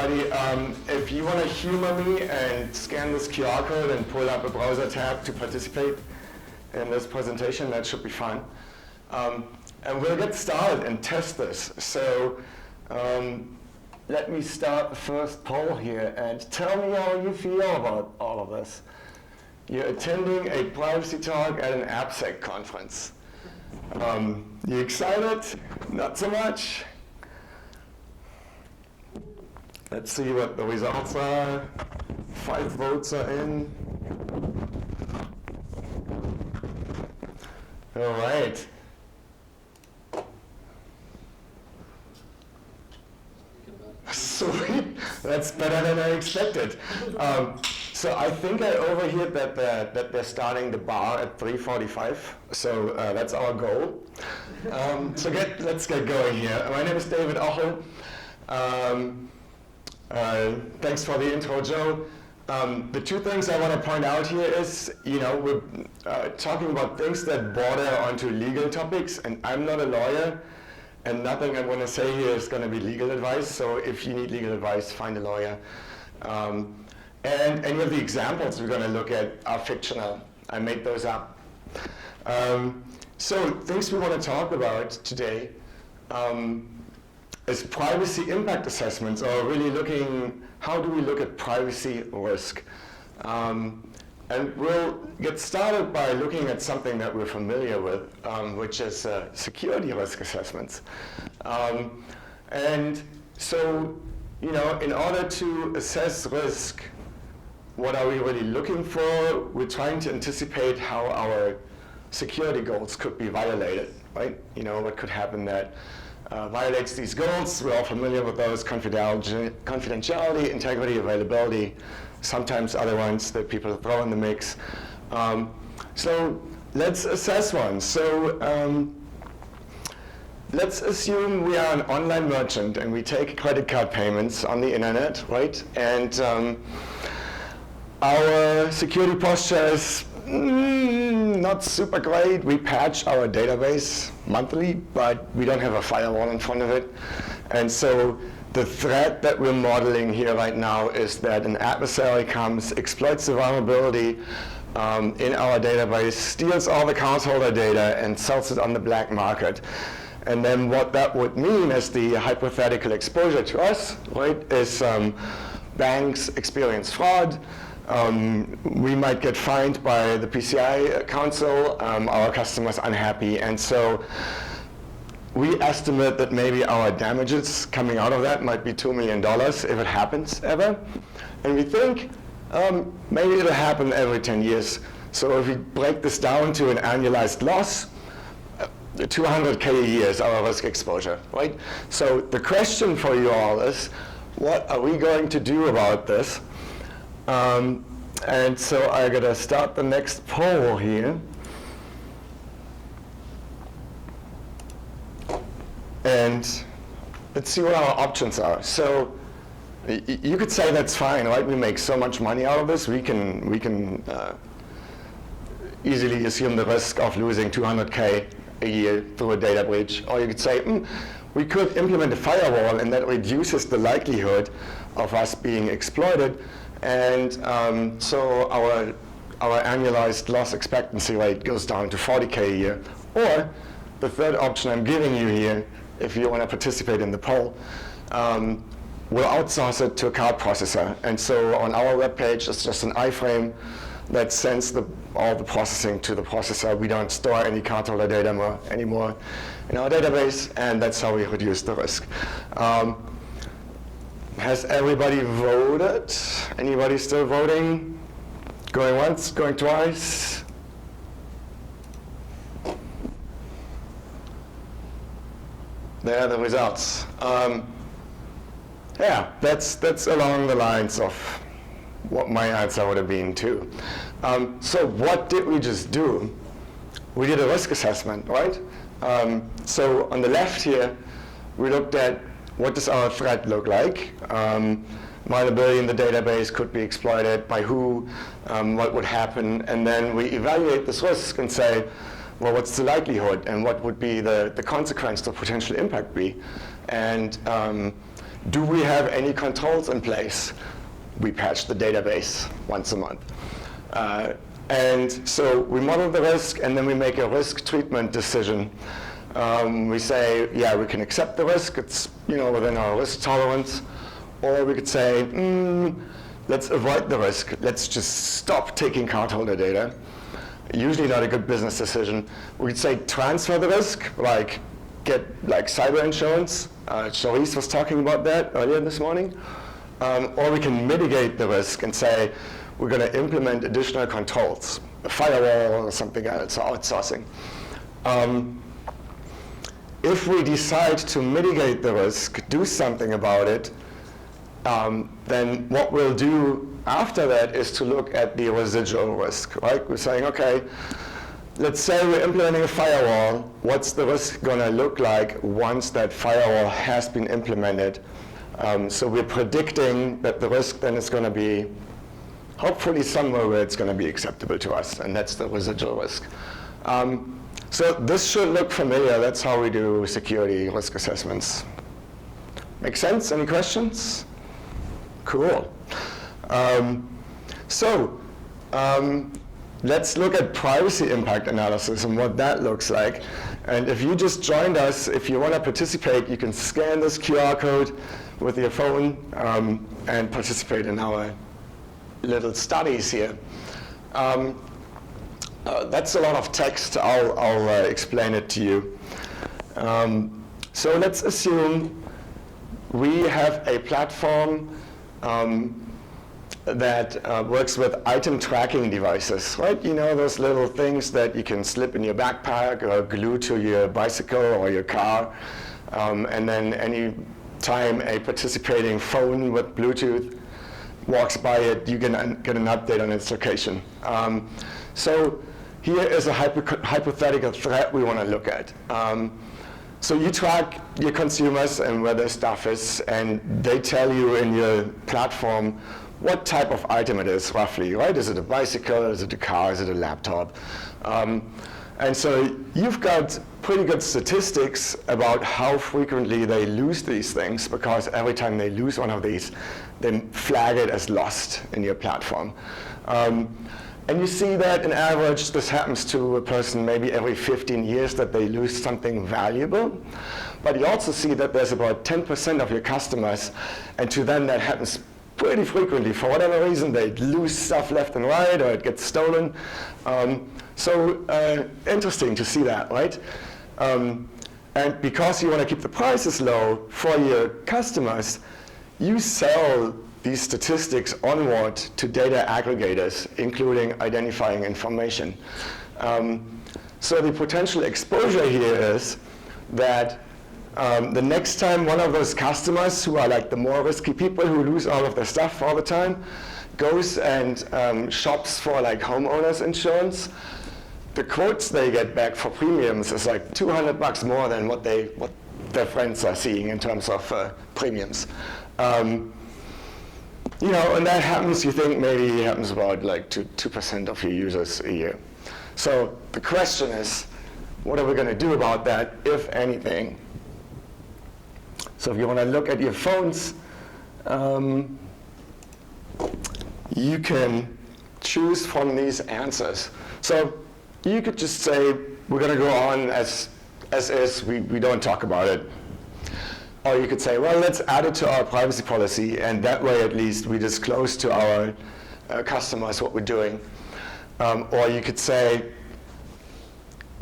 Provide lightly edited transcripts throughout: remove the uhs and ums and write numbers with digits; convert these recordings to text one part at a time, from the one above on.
everybody. If you want to humor me and scan this QR code and pull up a browser tab to participate in this presentation, that should be fun. And we'll get started and test this. So let me start the first poll here and tell me how you feel about all of this. You're attending a privacy talk at an AppSec conference. You excited? Not so much? Let's see what the results are. 5 votes are in. All right. Sweet. That's better than I expected. So I think I overheard that they're starting the bar at 3:45. So that's our goal. So let's get going here. My name is David Ochel. Thanks for the intro, Joe. The 2 things I want to point out here is, we're talking about things that border onto legal topics, and I'm not a lawyer, and nothing I'm going to say here is going to be legal advice. So if you need legal advice, find a lawyer. And any of the examples we're going to look at are fictional. I made those up. So things we want to talk about today is privacy impact assessments, or really looking, how do we look at privacy risk? And we'll get started by looking at something that we're familiar with, which is security risk assessments. And so, in order to assess risk, what are we really looking for? We're trying to anticipate how our security goals could be violated, right? What could happen that violates these goals. We're all familiar with those: confidentiality, integrity, availability, sometimes other ones that people throw in the mix. So let's assess one. So let's assume we are an online merchant and we take credit card payments on the internet, right? And our security posture is not super great. We patch our database monthly, but we don't have a firewall in front of it. And so the threat that we're modeling here right now is that an adversary comes, exploits the vulnerability in our database, steals all the cardholder data, and sells it on the black market. And then what that would mean is the hypothetical exposure to us, right, is banks experience fraud. We might get fined by the PCI Council, our customers unhappy, and so we estimate that maybe our damages coming out of that might be $2 million if it happens ever. And we think maybe it'll happen every 10 years. So if we break this down to an annualized loss, 200K a year is our risk exposure, right? So the question for you all is, what are we going to do about this? And so I gotta start the next poll here. And let's see what our options are. So you could say that's fine, right? We make so much money out of this. We can easily assume the risk of losing 200K a year through a data breach. Or you could say, we could implement a firewall, and that reduces the likelihood of us being exploited. And so our annualized loss expectancy rate goes down to 40K a year. Or the third option I'm giving you here, if you want to participate in the poll, we'll outsource it to a card processor. And so on our webpage, it's just an iframe that sends all the processing to the processor. We don't store any cardholder data anymore in our database, and that's how we reduce the risk. Has everybody voted? Anybody still voting? Going once, going twice? There are the results. Yeah, that's along the lines of what my answer would have been too. So what did we just do? We did a risk assessment, right? So on the left here, we looked at what does our threat look like? Vulnerability in the database could be exploited by who, what would happen, and then we evaluate this risk and say, well, what's the likelihood and what would be the consequence, the potential impact be? And do we have any controls in place? We patch the database once a month. And so we model the risk, and then we make a risk treatment decision. We say, yeah, we can accept the risk. It's within our risk tolerance. Or we could say, let's avoid the risk. Let's just stop taking cardholder data. Usually not a good business decision. We could say transfer the risk, like get cyber insurance. Charisse was talking about that earlier this morning. Or we can mitigate the risk and say, we're going to implement additional controls, a firewall or something else, outsourcing. If we decide to mitigate the risk, do something about it, then what we'll do after that is to look at the residual risk, right? We're saying, okay, let's say we're implementing a firewall. What's the risk going to look like once that firewall has been implemented? So we're predicting that the risk then is going to be hopefully somewhere where it's going to be acceptable to us, and that's the residual risk. So this should look familiar. That's how we do security risk assessments. Make sense? Any questions? Cool. Let's look at privacy impact analysis and what that looks like. And if you just joined us, if you want to participate, you can scan this QR code with your phone and participate in our little studies here. That's a lot of text. I'll explain it to you. So let's assume we have a platform that works with item tracking devices, right? You know, those little things that you can slip in your backpack or glue to your bicycle or your car. And then any time a participating phone with Bluetooth walks by it, you can get an update on its location. So here is a hypothetical threat we want to look at. So you track your consumers and where their stuff is, and they tell you in your platform what type of item it is, roughly, right? Is it a bicycle? Is it a car? Is it a laptop? And so you've got pretty good statistics about how frequently they lose these things, because every time they lose one of these, they flag it as lost in your platform. And you see that in average, this happens to a person maybe every 15 years that they lose something valuable. But you also see that there's about 10% of your customers, and to them that happens pretty frequently. For whatever reason, they lose stuff left and right, or it gets stolen. So interesting to see that, right? And because you want to keep the prices low for your customers, you sell these statistics onward to data aggregators, including identifying information. So the potential exposure here is that the next time one of those customers, who are like the more risky people who lose all of their stuff all the time, goes and shops for like homeowners insurance, the quotes they get back for premiums is like $200 more than what their friends are seeing in terms of premiums. You know, and that happens, you think maybe it happens about like 2% of your users a year. So the question is, what are we going to do about that, if anything? So if you want to look at your phones, you can choose from these answers. So you could just say, we're going to go on as is, we don't talk about it. Or you could say, well, let's add it to our privacy policy, and that way at least we disclose to our customers what we're doing. Or you could say,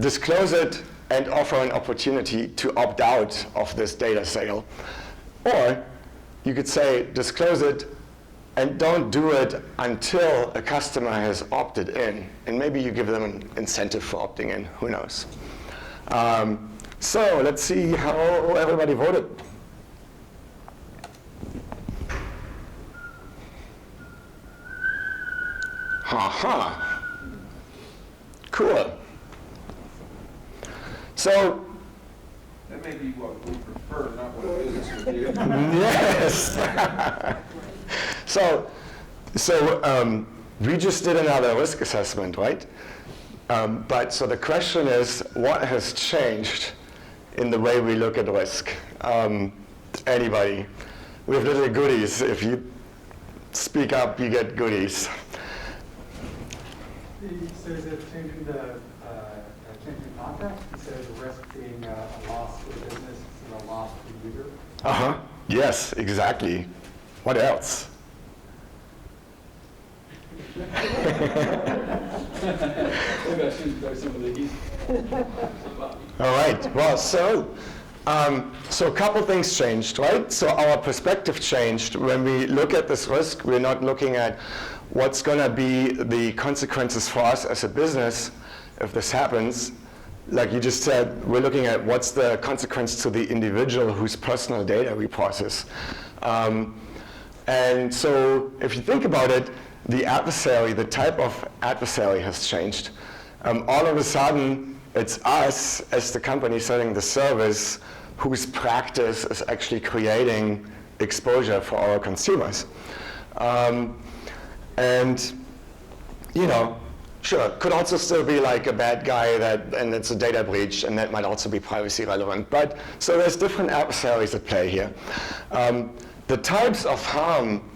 disclose it and offer an opportunity to opt out of this data sale. Or you could say, disclose it and don't do it until a customer has opted in. And maybe you give them an incentive for opting in, who knows. So let's see how everybody voted. Ha-ha. Cool. So that may be what we prefer, not what business would do. Yes. So we just did another risk assessment, right? But so the question is, what has changed in the way we look at risk? Anybody? we have little goodies. If you speak up, you get goodies. So is it changing the context instead of the risk being a loss to the business instead of a loss to the user? Uh-huh. Yes, exactly. What else? Maybe I should try some of these. All right. Well, so a couple things changed, right? So our perspective changed. When we look at this risk, we're not looking at what's going to be the consequences for us as a business if this happens. Like you just said, we're looking at what's the consequence to the individual whose personal data we process. And so if you think about it, the adversary, the type of adversary has changed. All of a sudden, it's us as the company selling the service whose practice is actually creating exposure for our consumers. And, you know, sure, could also still be like a bad guy and it's a data breach, and that might also be privacy relevant. But so there's different adversaries at play here. The types of harm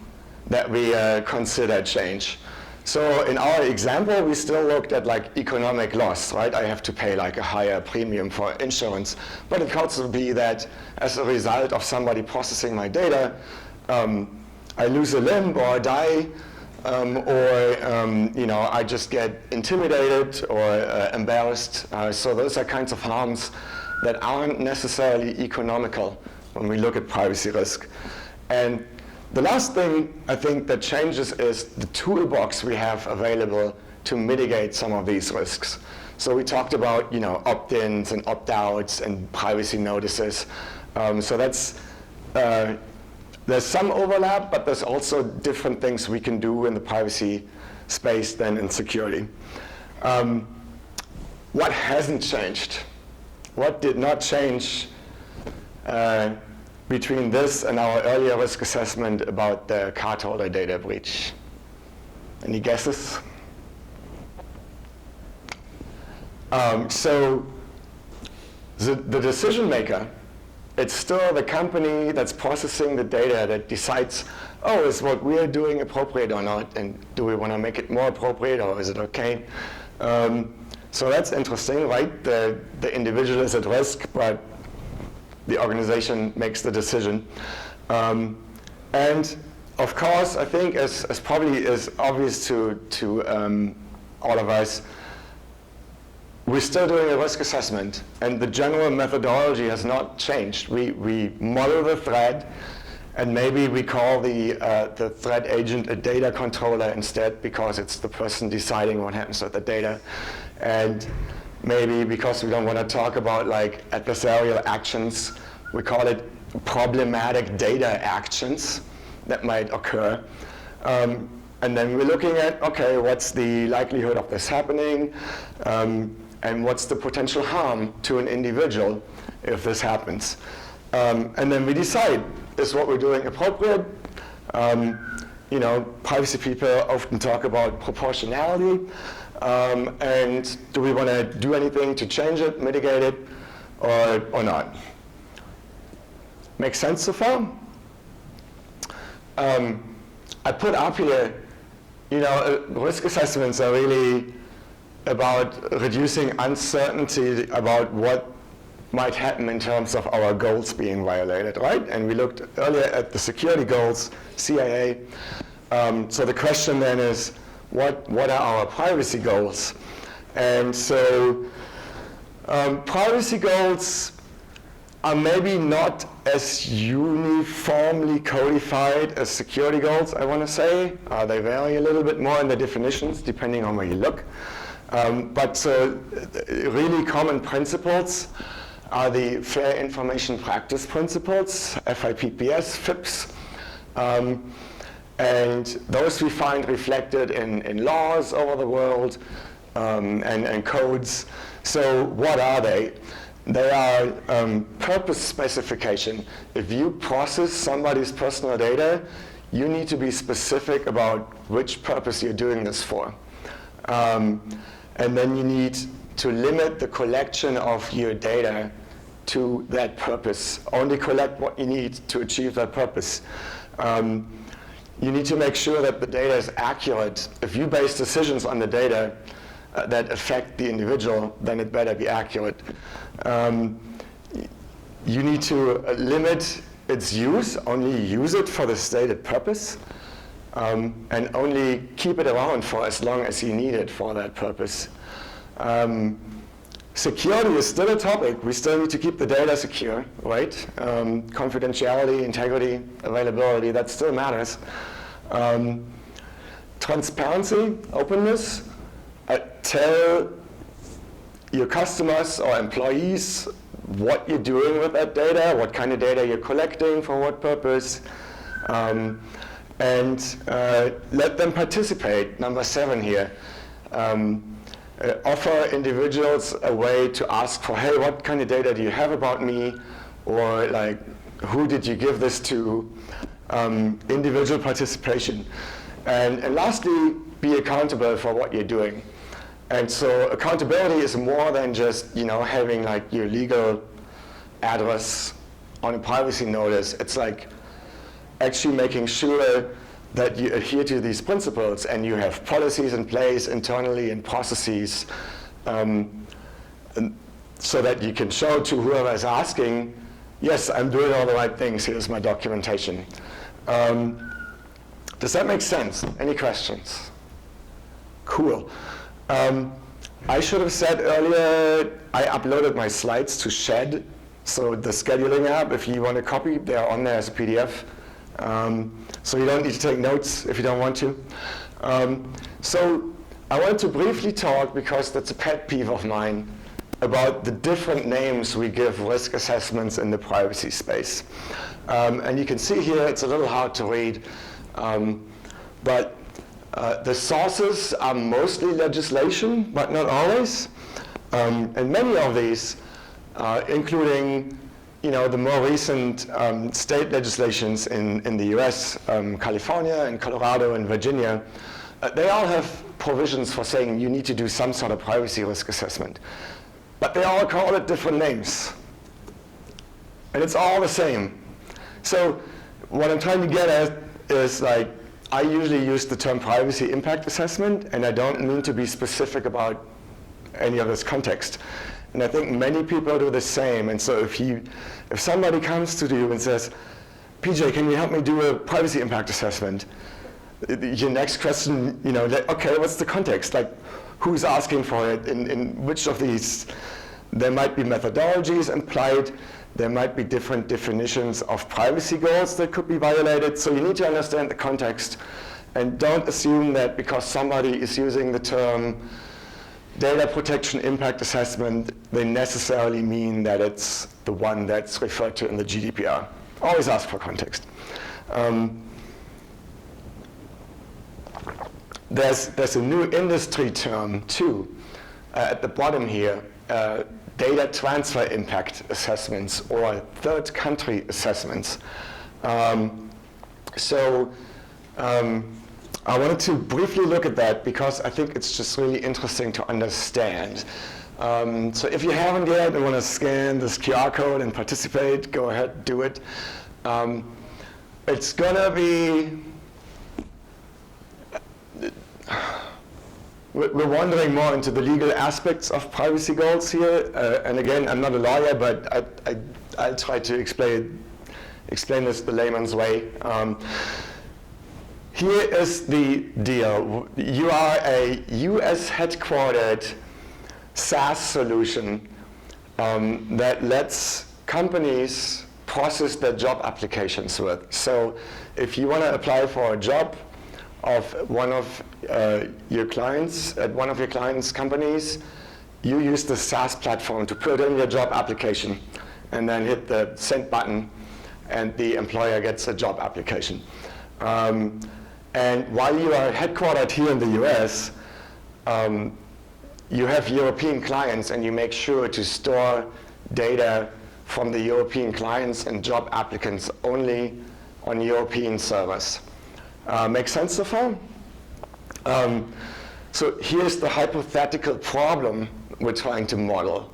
that we consider change. So in our example, we still looked at like economic loss, right? I have to pay like a higher premium for insurance. But it could also be that as a result of somebody processing my data, I lose a limb or die, you know, I just get intimidated or embarrassed. So those are kinds of harms that aren't necessarily economical when we look at privacy risk. And the last thing I think that changes is the toolbox we have available to mitigate some of these risks. So we talked about, you know, opt-ins and opt-outs and privacy notices. So that's there's some overlap, but there's also different things we can do in the privacy space than in security. What hasn't changed? What did not change between this and our earlier risk assessment about the cardholder data breach? Any guesses? So the decision maker, it's still the company that's processing the data that decides, oh, is what we are doing appropriate or not, and do we want to make it more appropriate, or is it okay? So that's interesting, right? The individual is at risk, but the organization makes the decision. And of course, I think as probably is obvious to all of us, we're still doing a risk assessment, and the general methodology has not changed. We model the threat, and maybe we call the threat agent a data controller instead, because it's the person deciding what happens with the data. And maybe because we don't want to talk about like adversarial actions, we call it problematic data actions that might occur. And then we're looking at, okay, what's the likelihood of this happening? And what's the potential harm to an individual if this happens? And then we decide, is what we're doing appropriate? You know, privacy people often talk about proportionality. And do we want to do anything to change it, mitigate it, or not? Make sense so far? I put up here, you know, risk assessments are really about reducing uncertainty about what might happen in terms of our goals being violated, right? And we looked earlier at the security goals, CIA. So the question then is, what are our privacy goals? And so privacy goals are maybe not as uniformly codified as security goals, I want to say. They vary a little bit more in the definitions depending on where you look. But really common principles are the Fair Information Practice Principles, FIPPS, FIPS. And those we find reflected in laws over the world and codes. So what are they? They are purpose specification. If you process somebody's personal data, you need to be specific about which purpose you're doing this for. And then you need to limit the collection of your data to that purpose. Only collect what you need to achieve that purpose. You need to make sure that the data is accurate. If you base decisions on the data that affect the individual, then it better be accurate. You need to limit its use, only use it for the stated purpose, and only keep it around for as long as you need it for that purpose. Security is still a topic. We still need to keep the data secure, right? Confidentiality, integrity, availability, that still matters. Transparency, openness. Tell your customers or employees what you're doing with that data, what kind of data you're collecting, for what purpose, and let them participate. Number 7 here. Offer individuals a way to ask for, hey, what kind of data do you have about me? Or like, who did you give this to? Individual participation. And lastly, be accountable for what you're doing. And so accountability is more than just, having like your legal address on a privacy notice. It's like actually making sure that you adhere to these principles and you have policies in place internally and processes so that you can show to whoever is asking, yes, I'm doing all the right things, here's my documentation. Does that make sense? Any questions? Cool. I should have said earlier, I uploaded my slides to Shed, so the scheduling app, if you want to copy, they are on there as a PDF. So you don't need to take notes if you don't want to. So I want to briefly talk, because that's a pet peeve of mine, about the different names we give risk assessments in the privacy space. And you can see here, it's a little hard to read, but the sources are mostly legislation, but not always. And many of these, including the more recent state legislations in the US, California and Colorado and Virginia, they all have provisions for saying you need to do some sort of privacy risk assessment. But they all call it different names. And it's all the same. So what I'm trying to get at is, like, I usually use the term privacy impact assessment, and I don't mean to be specific about any of this context. And I think many people do the same. And so if somebody comes to you and says, PJ, can you help me do a privacy impact assessment? Your next question, okay, what's the context? Like, who's asking for it? In which of these? There might be methodologies implied. There might be different definitions of privacy goals that could be violated. So you need to understand the context. And don't assume that because somebody is using the term data protection impact assessment, they necessarily mean that it's the one that's referred to in the GDPR. Always ask for context. There's a new industry term too, at the bottom here, data transfer impact assessments or third country assessments. I wanted to briefly look at that because I think it's just really interesting to understand. So if you haven't yet and want to scan this QR code and participate, go ahead, do it. It's gonna be, we're wandering more into the legal aspects of privacy goals here. And again, I'm not a lawyer, but I'll try to explain this the layman's way. Here is the deal. You are a US headquartered SaaS solution that lets companies process their job applications with. So if you want to apply for a job of one of your clients, at one of your clients' companies, you use the SaaS platform to put in your job application and then hit the send button, and the employer gets a job application. And while you are headquartered here in the US, you have European clients, and you make sure to store data from the European clients and job applicants only on European servers. Make sense so far? So here's the hypothetical problem we're trying to model.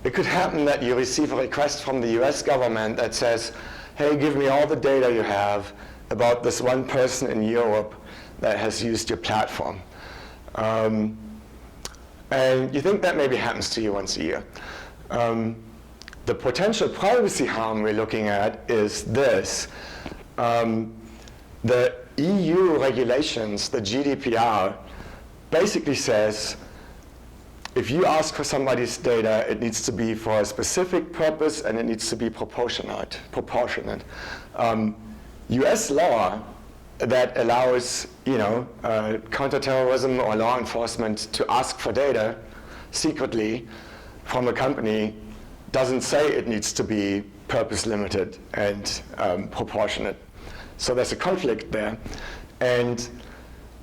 it could happen that you receive a request from the US government that says, hey, give me all the data you have about this one person in Europe that has used your platform. And you think that maybe happens to you once a year. The potential privacy harm we're looking at is this. The EU regulations, the GDPR, basically says if you ask for somebody's data, it needs to be for a specific purpose and it needs to be proportionate. US law that allows, counterterrorism or law enforcement to ask for data secretly from a company doesn't say it needs to be purpose limited and proportionate. So there's a conflict there. And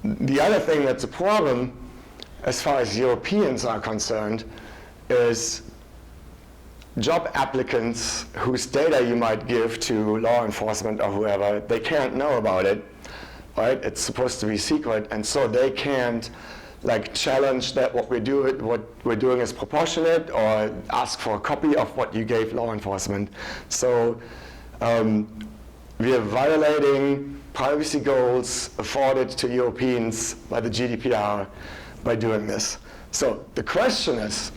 the other thing that's a problem, as far as Europeans are concerned, is job applicants whose data you might give to law enforcement or whoever, they can't know about it, right? It's supposed to be secret, and so they can't challenge that what we're doing is proportionate or ask for a copy of what you gave law enforcement. So we are violating privacy goals afforded to Europeans by the GDPR by doing this. So the question is,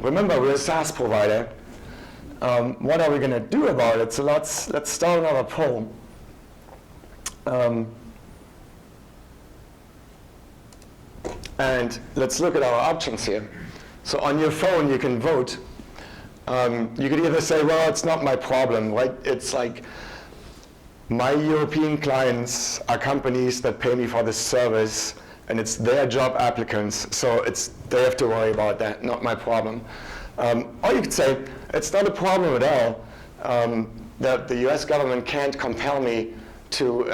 remember we're a SaaS provider. What are we going to do about it? So let's start another poll. And let's look at our options here. So on your phone, you can vote. You could either say, well, it's not my problem, right? It's like my European clients are companies that pay me for this service, and it's their job applicants, so they have to worry about that, not my problem. Or you could say, it's not a problem at all, that the US government can't compel me to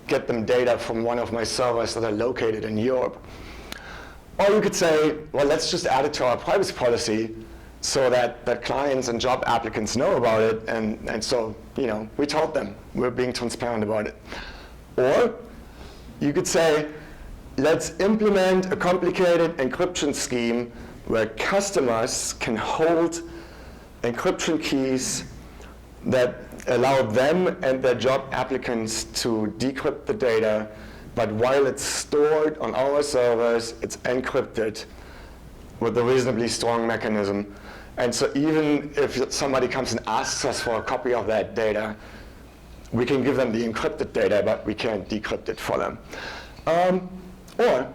get them data from one of my servers that are located in Europe. Or you could say, well, let's just add it to our privacy policy so that clients and job applicants know about it, and so we told them, we're being transparent about it. Or you could say, let's implement a complicated encryption scheme where customers can hold encryption keys that allow them and their job applicants to decrypt the data, but while it's stored on our servers, it's encrypted with a reasonably strong mechanism. And so even if somebody comes and asks us for a copy of that data, we can give them the encrypted data, but we can't decrypt it for them. Or,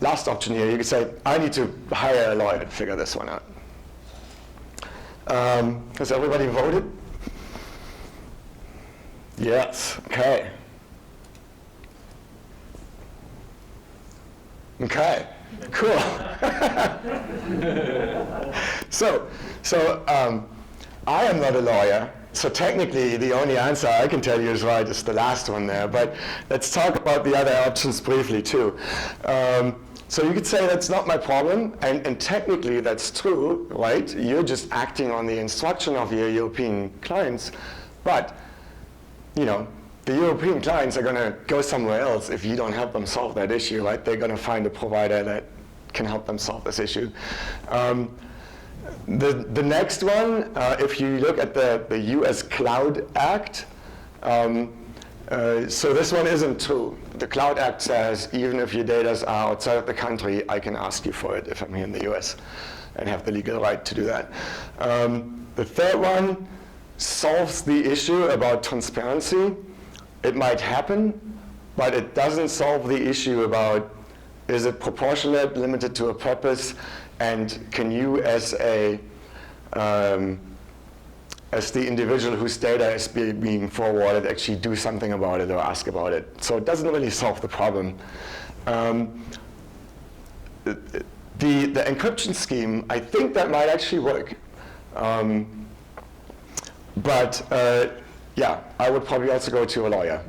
last option here, you could say, I need to hire a lawyer to figure this one out. Has everybody voted? Yes, okay. Okay, cool. So I am not a lawyer, so technically the only answer I can tell you is right is the last one there, but let's talk about the other options briefly too. So you could say that's not my problem, and technically that's true, right? You're just acting on the instruction of your European clients, but the European clients are going to go somewhere else if you don't help them solve that issue, right? They're going to find a provider that can help them solve this issue. The next one, if you look at the US Cloud Act, so this one isn't true. The Cloud Act says even if your data are outside of the country, I can ask you for it if I'm here in the US and have the legal right to do that. The third one solves the issue about transparency. It might happen, but it doesn't solve the issue about is it proportionate, limited to a purpose, and can you as the individual whose data is being forwarded actually do something about it or ask about it. So it doesn't really solve the problem. The encryption scheme, I think that might actually work. Yeah, I would probably also go to a lawyer.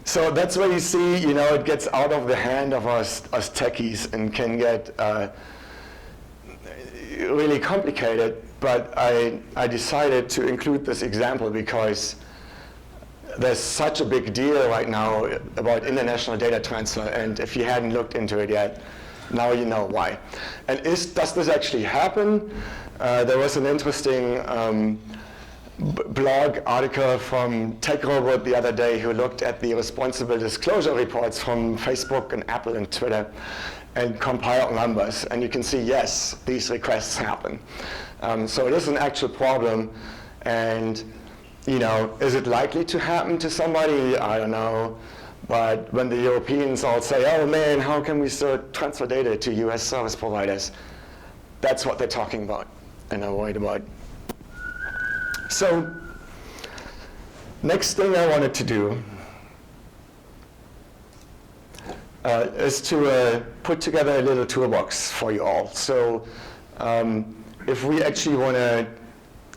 So that's where you see, it gets out of the hand of us techies and can get really complicated. But I decided to include this example because there's such a big deal right now about international data transfer. And if you hadn't looked into it yet, Now you know why. And does this actually happen? There was an interesting blog article from TechRobot the other day who looked at the responsible disclosure reports from Facebook and Apple and Twitter and compiled numbers. And you can see, yes, these requests happen. So it is an actual problem. And is it likely to happen to somebody? I don't know. But when the Europeans all say, oh man, how can we still transfer data to US service providers? That's what they're talking about and are worried about. So, next thing I wanted to do is to put together a little toolbox for you all. So, if we actually want to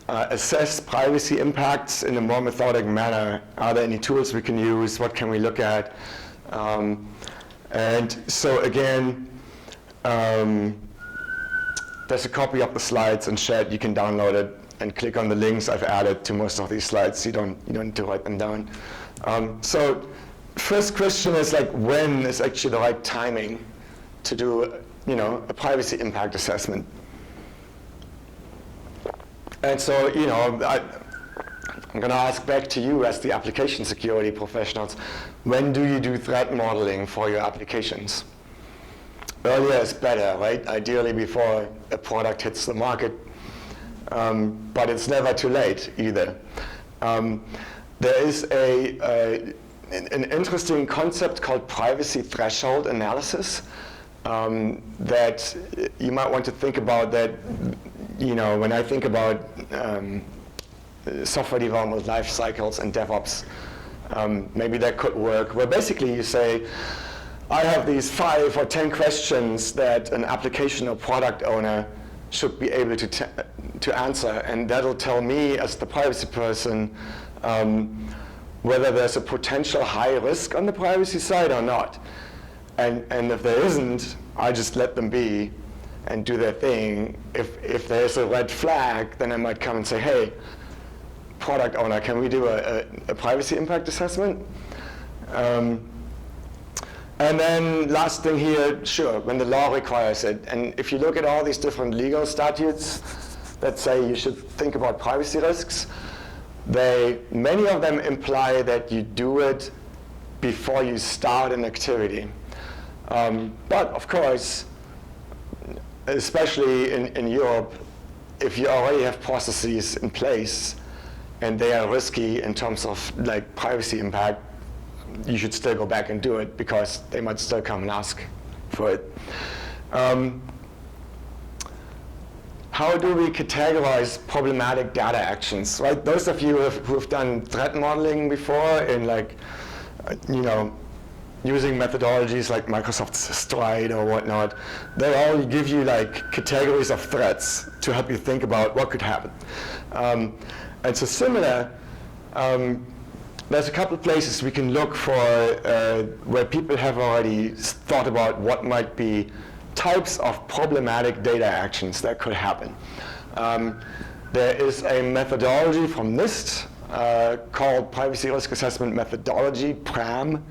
assess privacy impacts in a more methodic manner, are there any tools we can use? What can we look at? And so again, there's a copy of the slides and shared. You can download it and click on the links I've added to most of these slides. You don't need to write them down. So first question is like, when is actually the right timing to do a privacy impact assessment? And so, I'm going to ask back to you as the application security professionals, when do you do threat modeling for your applications? Earlier is better, right? Ideally before a product hits the market, but it's never too late either. There is an interesting concept called privacy threshold analysis that you might want to think about. That when I think about software development life cycles and DevOps, maybe that could work, where basically you say, I have these 5 or 10 questions that an application or product owner should be able to answer, and that'll tell me as the privacy person whether there's a potential high risk on the privacy side or not. And if there isn't, I just let them be and do their thing. If there's a red flag, then I might come and say, hey, product owner, can we do a privacy impact assessment? And then last thing here, sure, when the law requires it. And if you look at all these different legal statutes that say you should think about privacy risks, many of them imply that you do it before you start an activity. But of course, especially in Europe, if you already have processes in place and they are risky in terms of like privacy impact, you should still go back and do it because they might still come and ask for it. How do we categorize problematic data actions? Right? Those of you who have done threat modeling before in using methodologies like Microsoft's Stride or whatnot, they all give you like categories of threats to help you think about what could happen. And so similar, there's a couple places we can look for where people have already thought about what might be types of problematic data actions that could happen. There is a methodology from NIST called Privacy Risk Assessment Methodology, PRAM,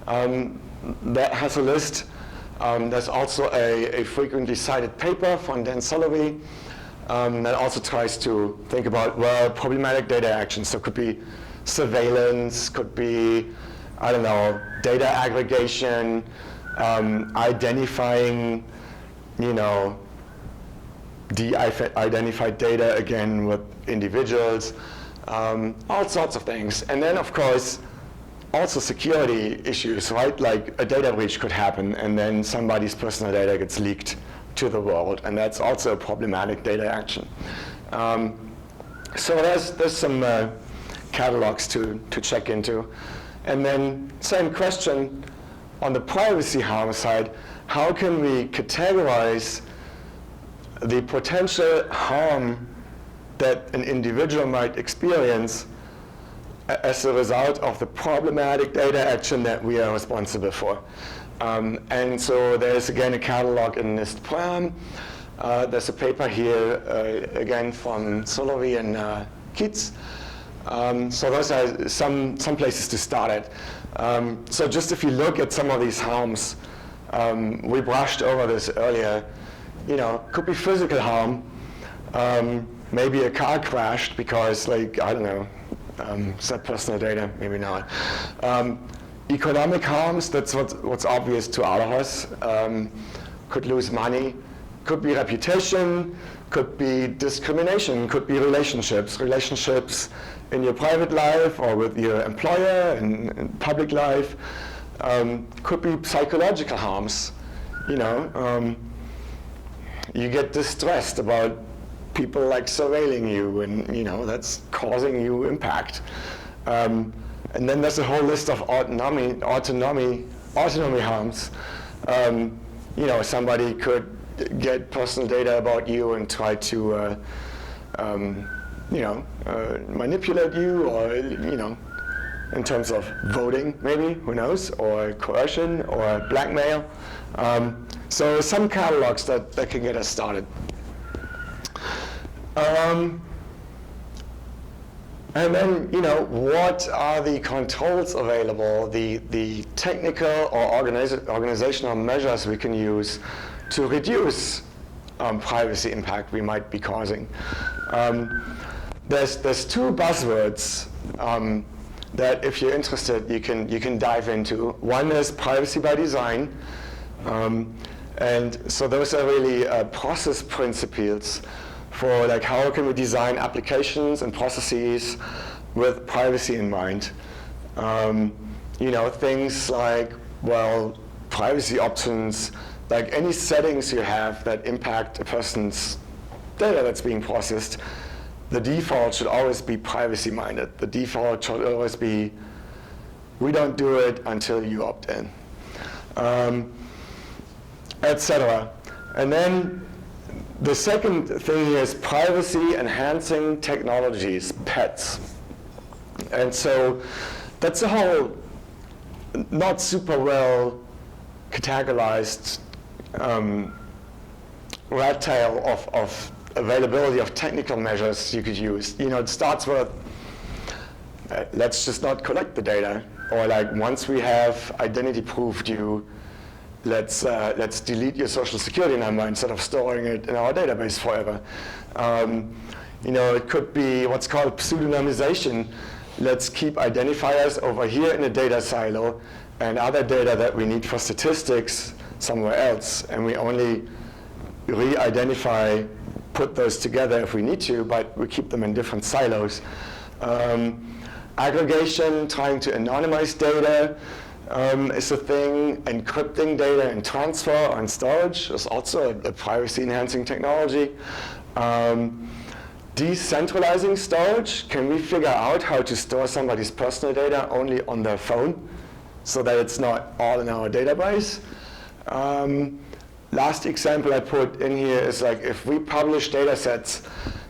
that has a list. There's also a frequently cited paper from Dan Solovey that also tries to think about, well, problematic data actions. So it could be surveillance, could be, I don't know, data aggregation, identifying, de-identified data again with individuals, all sorts of things. And then, of course, also security issues, right? Like a data breach could happen, and then somebody's personal data gets leaked to the world, and that's also a problematic data action. So there's some catalogs to check into. And then same question on the privacy harm side, how can we categorize the potential harm that an individual might experience as a result of the problematic data action that we are responsible for? And so there's again a catalog in NIST PRAM. There's a paper here, again from Solovey and Keats. So those are some places to start at. So just if you look at some of these harms, We brushed over this earlier. Could be physical harm. Maybe a car crashed because, like, I don't know, is that personal data? Maybe not. Economic harms, that's what's obvious to all of us. Could lose money. Could be reputation. Could be discrimination. Could be relationships in your private life or with your employer in public life. Could be psychological harms. You get distressed about people like surveilling you, and that's causing you impact. And then there's a whole list of autonomy harms. Somebody could get personal data about you and try to manipulate you, or in terms of voting, maybe, who knows, or coercion or blackmail. So some catalogs that can get us started. And then, what are the controls available, the technical or organizational measures we can use to reduce privacy impact we might be causing? There's two buzzwords that, if you're interested, you can dive into. One is privacy by design, and so those are really process principles for, like, how can we design applications and processes with privacy in mind. Things like, privacy options, like any settings you have that impact a person's data that's being processed, the default should always be privacy-minded. The default should always be, we don't do it until you opt in, etc. And then the second thing is privacy-enhancing technologies, PETs. And so that's a whole not super well categorized rat tail of availability of technical measures you could use. It starts with, let's just not collect the data. Or, like, once we have identity proofed you, let's delete your social security number instead of storing it in our database forever. It could be what's called pseudonymization. Let's keep identifiers over here in a data silo and other data that we need for statistics somewhere else, and we only re-identify, put those together if we need to, but we keep them in different silos. Aggregation, trying to anonymize data, is a thing. Encrypting data in transfer or in storage is also a privacy-enhancing technology. Decentralizing storage, can we figure out how to store somebody's personal data only on their phone so that it's not all in our database? Last example I put in here is, like, if we publish data sets,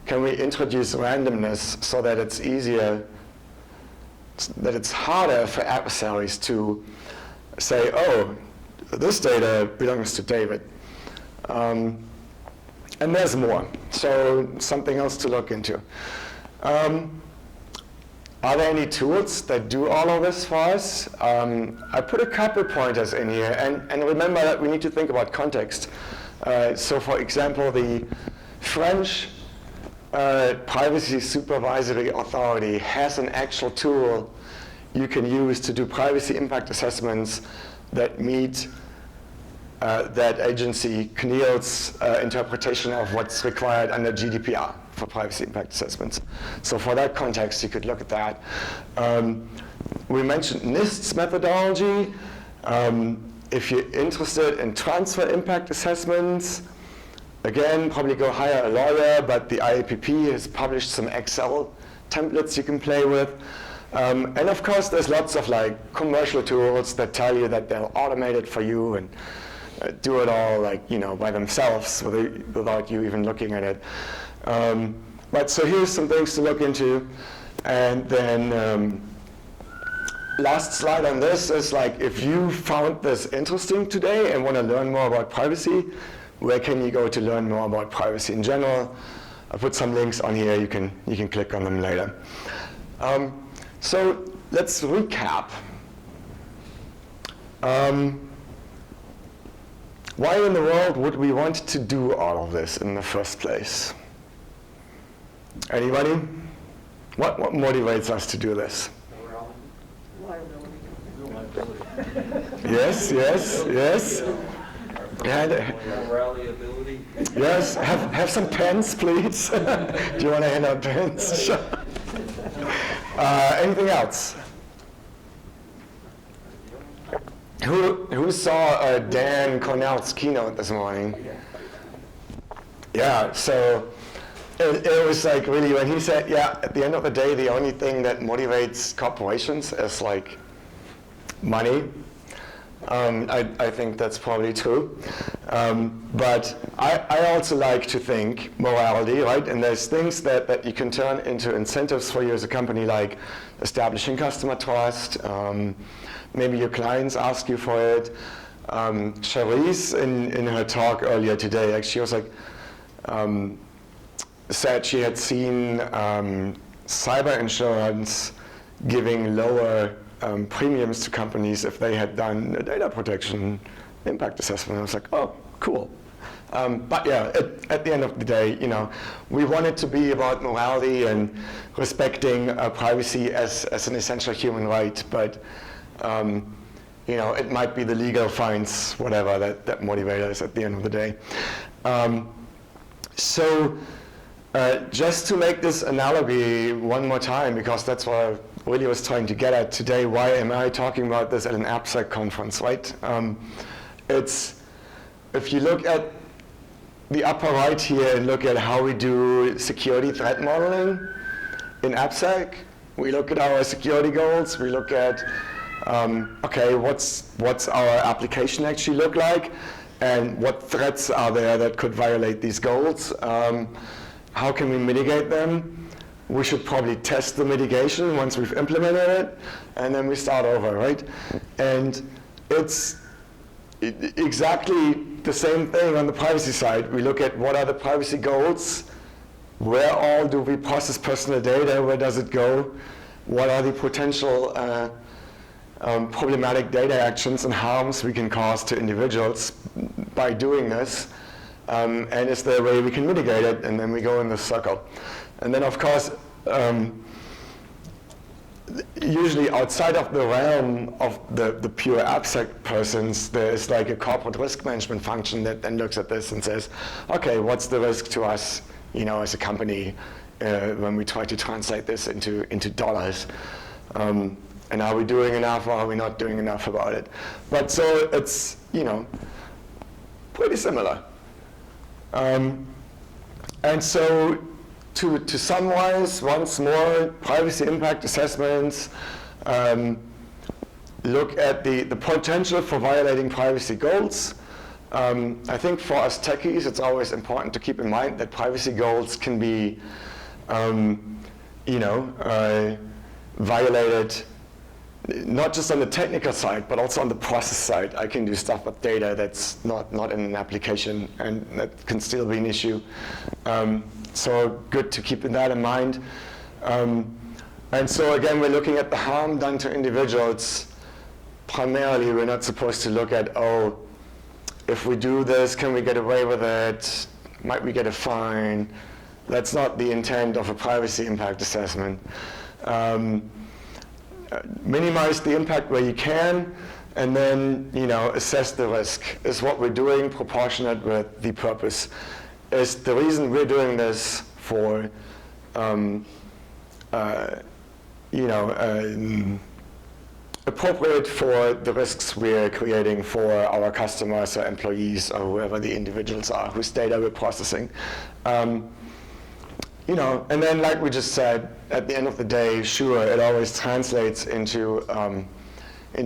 can we introduce randomness so that it's easier, that it's harder for adversaries to say, oh, this data belongs to David. And there's more, so something else to look into. Are there any tools that do all of this for us? I put a couple pointers in here, and remember that we need to think about context. So, for example, the French Privacy Supervisory Authority has an actual tool you can use to do privacy impact assessments that meet that agency, CNIL's interpretation of what's required under GDPR for privacy impact assessments. So for that context, you could look at that. We mentioned NIST's methodology. If you're interested in transfer impact assessments, again, probably go hire a lawyer, but the IAPP has published some Excel templates you can play with. And of course, there's lots of, like, commercial tools that tell you that they'll automate it for you and do it all, like, by themselves without you even looking at it. But so here's some things to look into. And then last slide on this is, like, if you found this interesting today and want to learn more about privacy, where can you go to learn more about privacy in general? I put some links on here. You can click on them later. So let's recap. Why in the world would we want to do all of this in the first place? Anybody? What motivates us to do this? Yes, yes, yes. Morality. Yes, have some pens, please. Do you want to hand out pens? Sure. Anything else? Who saw Dan Cornell's keynote this morning? Yeah, so it was like really when he said, yeah, at the end of the day, the only thing that motivates corporations is like money. I think that's probably true. But I also like to think morality, right? And there's things that you can turn into incentives for you as a company, like establishing customer trust. Maybe your clients ask you for it. Charisse, in her talk earlier today, actually, she was like, said she had seen cyber insurance giving lower premiums to companies if they had done a data protection impact assessment. I was like, oh, cool. But yeah, at the end of the day, you know, we want it to be about morality and respecting privacy as an essential human right. But you know, it might be the legal fines, whatever, that motivate us at the end of the day. So just to make this analogy one more time, because that's what I really was trying to get at today, why am I talking about this at an AppSec conference, right? It's, if you look at the upper right here and look at how we do security threat modeling in AppSec, we look at our security goals, we look at, okay, what's our application actually look like, and what threats are there that could violate these goals? How can we mitigate them? We should probably test the mitigation once we've implemented it, and then we start over, right? And it's exactly the same thing on the privacy side. We look at what are the privacy goals, where all do we process personal data, where does it go, what are the potential problematic data actions and harms we can cause to individuals by doing this, and is there a way we can mitigate it, and then we go in this circle. And then of course, usually outside of the realm of the pure AppSec persons, there's like a corporate risk management function that then looks at this and says, okay, what's the risk to us, you know, as a company when we try to translate this into dollars? And are we doing enough or are we not doing enough about it? But so it's, you know, pretty similar. And so to summarize once more, privacy impact assessments look at the potential for violating privacy goals. I think for us techies, it's always important to keep in mind that privacy goals can be, you know, violated not just on the technical side, but also on the process side. I can do stuff with data that's not in an application, and that can still be an issue. So good to keep that in mind. And so again, we're looking at the harm done to individuals. Primarily, we're not supposed to look at, oh, if we do this, can we get away with it? Might we get a fine? That's not the intent of a privacy impact assessment. Minimize the impact where you can, and then, you know, assess the risk. Is what we're doing proportionate with the purpose? Is the reason we're doing this for, you know, appropriate for the risks we're creating for our customers or employees or whoever the individuals are whose data we're processing? You know, and then like we just said, at the end of the day, sure, it always translates into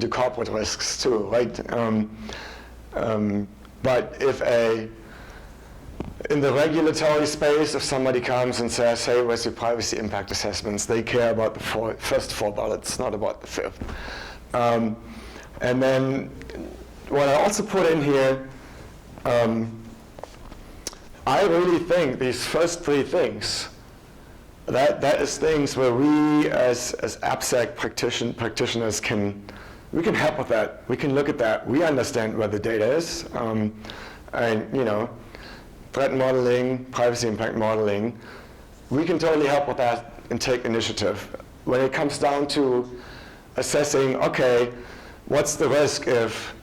corporate risks too, right? But if in the regulatory space, if somebody comes and says, hey, where's your privacy impact assessments? They care about the first 4 bullets, not about the 5th. And then what I also put in here, I really think these first 3 things, that is things where we as AppSec practitioners can we can help with that. We can look at that. We understand where the data is. And, you know, threat modeling, privacy impact modeling, we can totally help with that and take initiative. When it comes down to assessing, okay, what's the risk if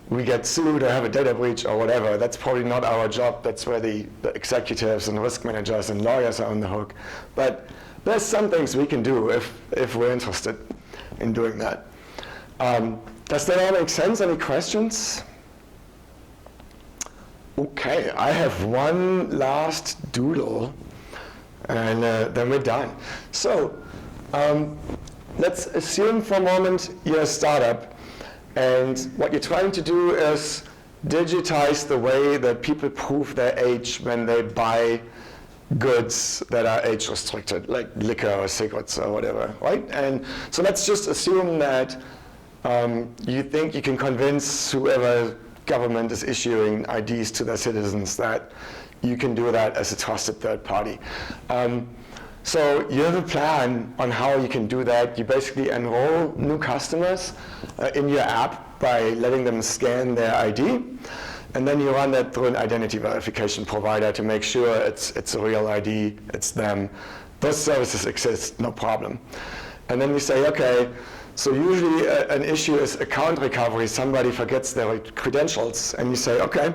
we get sued or have a data breach or whatever, that's probably not our job. That's where the executives and risk managers and lawyers are on the hook. But there's some things we can do if we're interested in doing that. Does that all make sense? Any questions? Okay, I have one last doodle, and then we're done. So let's assume for a moment you're a startup, and what you're trying to do is digitize the way that people prove their age when they buy goods that are age restricted, like liquor or cigarettes or whatever, right? And so let's just assume that you think you can convince whoever government is issuing IDs to their citizens that you can do that as a trusted third party. So you have a plan on how you can do that. You basically enroll new customers in your app by letting them scan their ID, and then you run that through an identity verification provider to make sure it's a real ID, it's them. Those services exist, no problem. And then we say, okay, so usually an issue is account recovery. Somebody forgets their credentials, and you say, okay,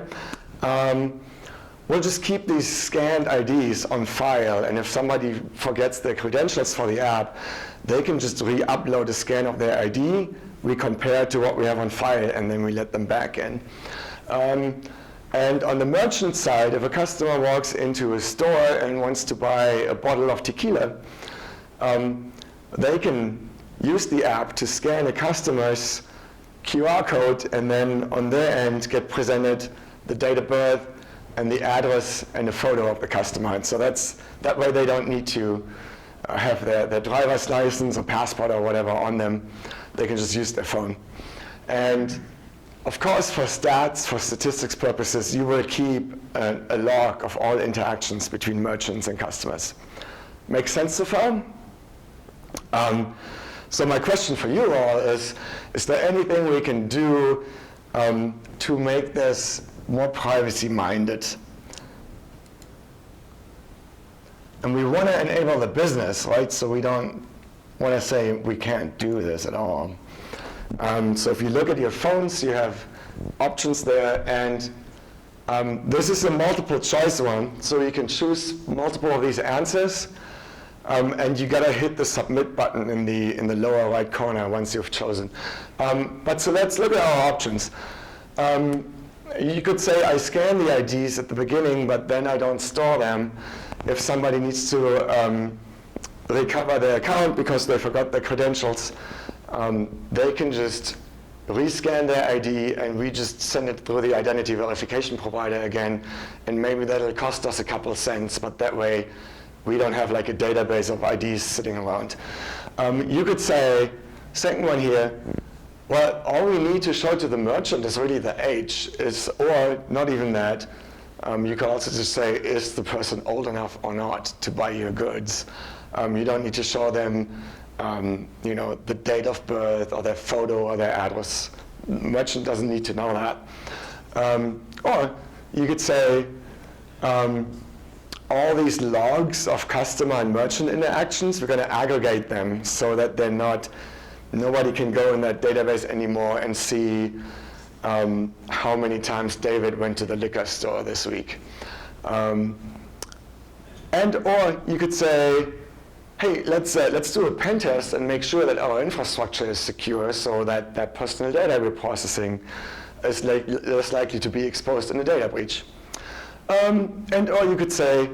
we'll just keep these scanned IDs on file, and if somebody forgets their credentials for the app, they can just re-upload a scan of their ID, we compare it to what we have on file, and then we let them back in. And on the merchant side, if a customer walks into a store and wants to buy a bottle of tequila, they can use the app to scan a customer's QR code, and then on their end get presented the date of birth and the address and a photo of the customer. And so that way they don't need to have their driver's license or passport or whatever on them. They can just use their phone. And of course, for stats, for statistics purposes, you will keep a log of all interactions between merchants and customers. Make sense so far? So my question for you all is there anything we can do to make this more privacy-minded? And we want to enable the business, right? So we don't want to say we can't do this at all. So if you look at your phones, you have options there, and this is a multiple choice one, so you can choose multiple of these answers, and you gotta hit the submit button in the lower right corner once you've chosen. But so let's look at our options. You could say I scan the IDs at the beginning, but then I don't store them. If somebody needs to recover their account because they forgot their credentials, they can just rescan their ID, and we just send it through the identity verification provider again, and maybe that'll cost us a couple of cents, but that way we don't have like a database of IDs sitting around. You could say, second one here, well, all we need to show to the merchant is really the age, or not even that. You can also just say, is the person old enough or not to buy your goods? You don't need to show them the date of birth or their photo or their address. Merchant doesn't need to know that. Or you could say, all these logs of customer and merchant interactions, we're going to aggregate them so that nobody can go in that database anymore and see how many times David went to the liquor store this week. Or you could say, hey, let's do a pen test and make sure that our infrastructure is secure so that personal data we're processing is less likely to be exposed in a data breach. Or you could say,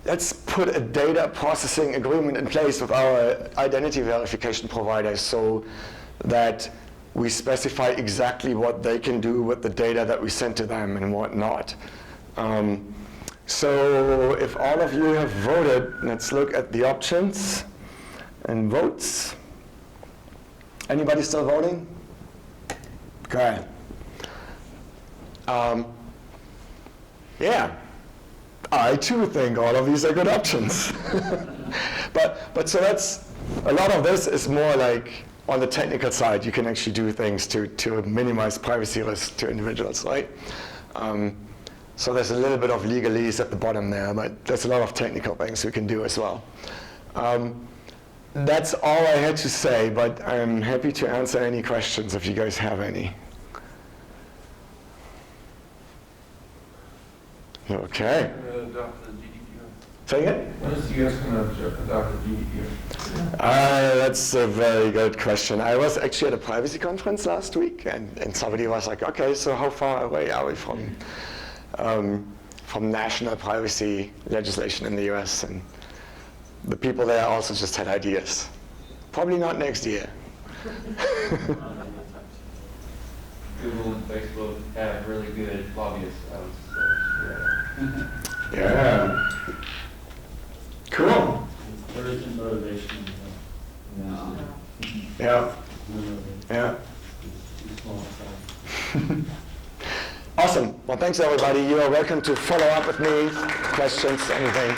let's put a data processing agreement in place with our identity verification providers so that we specify exactly what they can do with the data that we send to them and what not. So if all of you have voted, let's look at the options and votes. Anybody still voting? Okay. Yeah, I too think all of these are good options. but so a lot of this is more like on the technical side, you can actually do things to minimize privacy risk to individuals, right? So there's a little bit of legalese at the bottom there, but there's a lot of technical things we can do as well. That's all I had to say, but I'm happy to answer any questions if you guys have any. Okay. Adopt the GDPR. Say it? When is the US going to adopt the GDPR? That's a very good question. I was actually at a privacy conference last week, and somebody was like, okay, so how far away are we from national privacy legislation in the US? And the people there also just had ideas. Probably not next year. Google and Facebook have really good lobbyists, I would say. Yeah. Cool. What is the motivation? Yeah. Yeah. Awesome. Well, thanks everybody. You are welcome to follow up with me, questions, anything.